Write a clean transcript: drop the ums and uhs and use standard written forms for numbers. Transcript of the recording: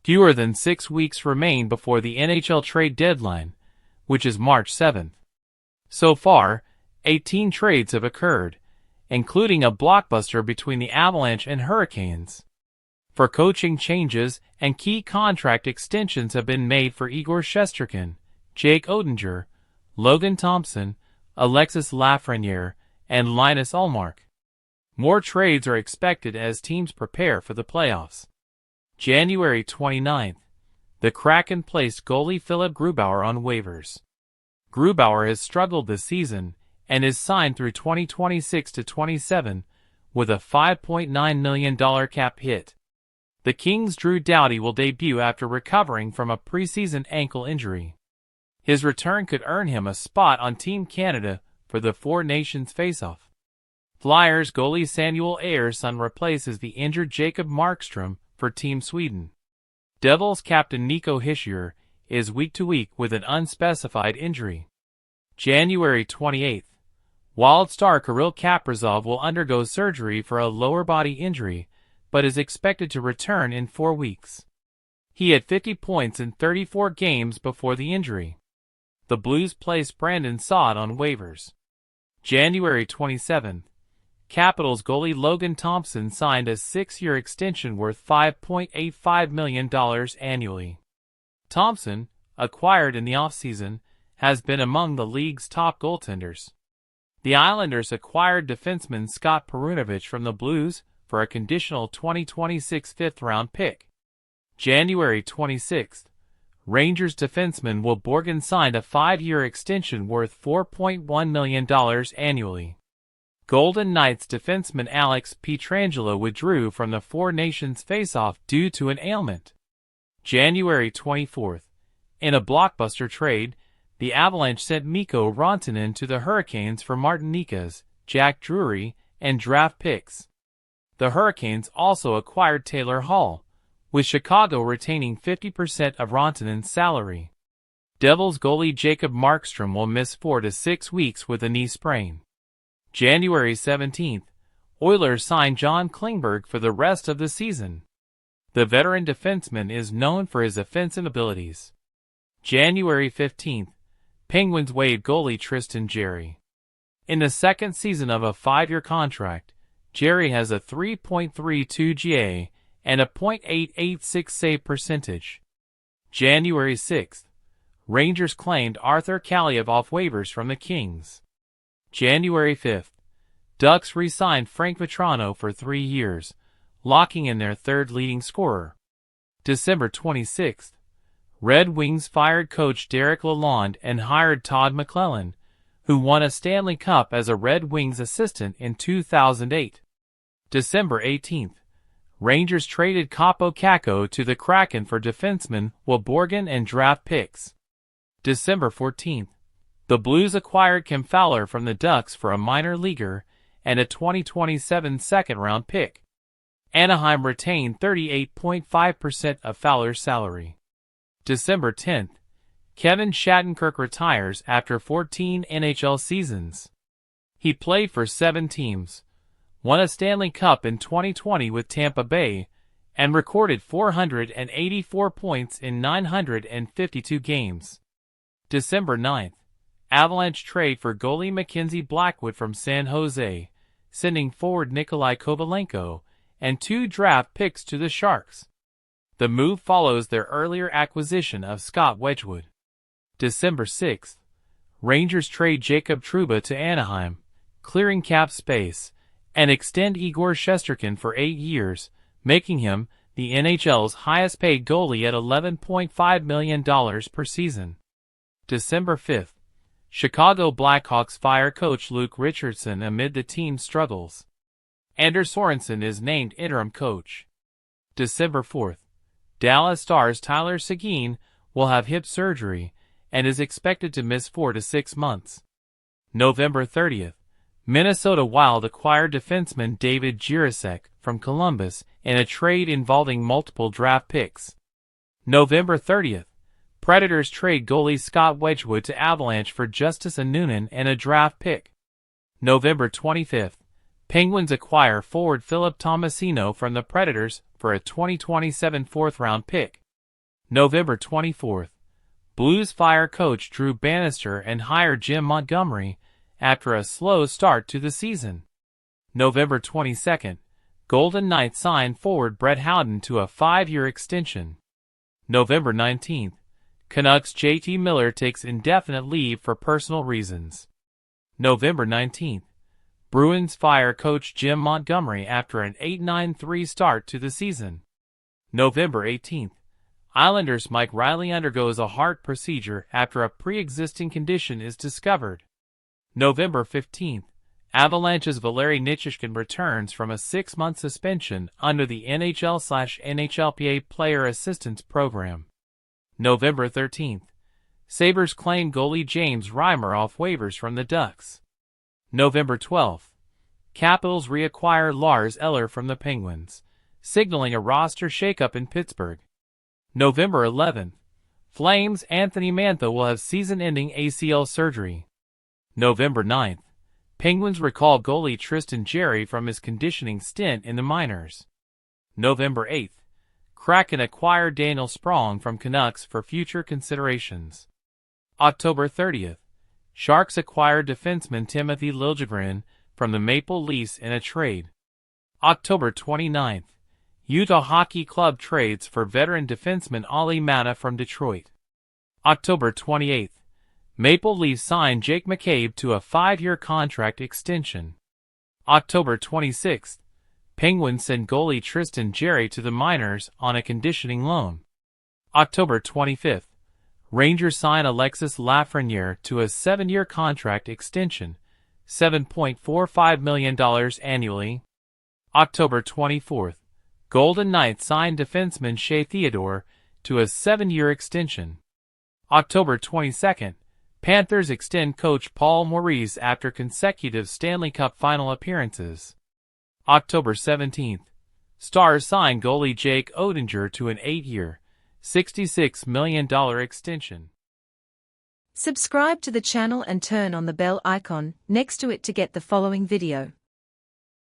Fewer than 6 weeks remain before the NHL trade deadline, which is March 7th. So far, 18 trades have occurred, including a blockbuster between the Avalanche and Hurricanes. For coaching changes and key contract extensions have been made for Igor Shesterkin, Jake Oettinger, Logan Thompson, Alexis Lafreniere, and Linus Ullmark. More trades are expected as teams prepare for the playoffs. January 29th, the Kraken placed goalie Philipp Grubauer on waivers. Grubauer has struggled this season and is signed through 2026-27 with a $5.9 million cap hit. The Kings' Drew Doughty will debut after recovering from a preseason ankle injury. His return could earn him a spot on Team Canada for the Four Nations faceoff. Flyers goalie Samuel Ersson replaces the injured Jacob Markstrom for Team Sweden. Devils captain Nico Hischier is week-to-week with an unspecified injury. January 28th, Wild star Kirill Kaprizov will undergo surgery for a lower body injury, but is expected to return in 4 weeks. He had 50 points in 34 games before the injury. The Blues placed Brandon Saad on waivers. January 27th, Capitals goalie Logan Thompson signed a 6-year extension worth $5.85 million annually. Thompson, acquired in the offseason, has been among the league's top goaltenders. The Islanders acquired defenseman Scott Perunovich from the Blues for a conditional 2026 fifth-round pick. January 26th, Rangers defenseman Will Borgen signed a 5-year extension worth $4.1 million annually. Golden Knights defenseman Alex Pietrangelo withdrew from the Four Nations faceoff due to an ailment. January 24th, in a blockbuster trade, the Avalanche sent Mikko Rantanen to the Hurricanes for Martin Necas, Jack Drury, and draft picks. The Hurricanes also acquired Taylor Hall, with Chicago retaining 50% of Rantanen's salary. Devils goalie Jacob Markstrom will miss 4 to 6 weeks with a knee sprain. January 17th, Oilers signed John Klingberg for the rest of the season. The veteran defenseman is known for his offensive abilities. January 15th, Penguins waived goalie Tristan Jarry. In the second season of a 5-year contract, Jarry has a 3.32 GA and a .886 save percentage. January 6th, Rangers claimed Arthur Kaliyev off waivers from the Kings. January 5th, Ducks re-signed Frank Vatrano for 3 years, locking in their third leading scorer. December 26th, Red Wings fired coach Derek Lalonde and hired Todd McClellan, who won a Stanley Cup as a Red Wings assistant in 2008. December 18th, Rangers traded Kaapo Kakko to the Kraken for defenseman Will Borgen and draft picks. December 14th, the Blues acquired Kim Fowler from the Ducks for a minor leaguer and a 2027 second-round pick. Anaheim retained 38.5% of Fowler's salary. December 10th, Kevin Shattenkirk retires after 14 NHL seasons. He played for 7 teams, won a Stanley Cup in 2020 with Tampa Bay, and recorded 484 points in 952 games. December 9th, Avalanche trade for goalie Mackenzie Blackwood from San Jose, sending forward Nikolai Kovalenko and 2 draft picks to the Sharks. The move follows their earlier acquisition of Scott Wedgwood. December 6th, Rangers trade Jacob Trouba to Anaheim, clearing cap space, and extend Igor Shesterkin for 8 years, making him the NHL's highest-paid goalie at $11.5 million per season. December 5th, Chicago Blackhawks fire coach Luke Richardson amid the team's struggles. Anders Sorensen is named interim coach. December 4th, Dallas Stars Tyler Seguin will have hip surgery and is expected to miss 4 to 6 months. November 30th, Minnesota Wild acquired defenseman David Jiricek from Columbus in a trade involving multiple draft picks. November 30th, Predators trade goalie Scott Wedgwood to Avalanche for Justice Noonan and a draft pick. November 25th, Penguins acquire forward Philip Tomasino from the Predators for a 2027 fourth-round pick. November 24th, Blues fire coach Drew Bannister and hire Jim Montgomery after a slow start to the season. November 22nd, Golden Knights sign forward Brett Howden to a 5-year extension. November 19th, Canucks JT Miller takes indefinite leave for personal reasons. November 19th, Bruins fire coach Jim Montgomery after an 8-9-3 start to the season. November 18th, Islanders Mike Riley undergoes a heart procedure after a pre-existing condition is discovered. November 15th, Avalanche's Valeri Nichushkin returns from a 6-month suspension under the NHL/NHLPA Player Assistance Program. November 13th, Sabres claim goalie James Reimer off waivers from the Ducks. November 12th, Capitals reacquire Lars Eller from the Penguins, signaling a roster shakeup in Pittsburgh. November 11th, Flames Anthony Mantha will have season-ending ACL surgery. November 9th, Penguins recall goalie Tristan Jarry from his conditioning stint in the minors. November 8th, Kraken acquire Daniel Sprong from Canucks for future considerations. October 30th, Sharks acquire defenseman Timothy Liljegren from the Maple Leafs in a trade. October 29th, Utah Hockey Club trades for veteran defenseman Olli Mata from Detroit. October 28th, Maple Leafs sign Jake McCabe to a 5-year contract extension. October 26th, Penguins send goalie Tristan Jarry to the minors on a conditioning loan. October 25th, Rangers sign Alexis Lafreniere to a 7-year contract extension, $7.45 million annually. October 24th, Golden Knights sign defenseman Shea Theodore to a 7-year extension. October 22nd, Panthers extend coach Paul Maurice after consecutive Stanley Cup final appearances. October 17th, Stars sign goalie Jake Oettinger to an 8-year, $66 million extension. Subscribe to the channel and turn on the bell icon next to it to get the following video.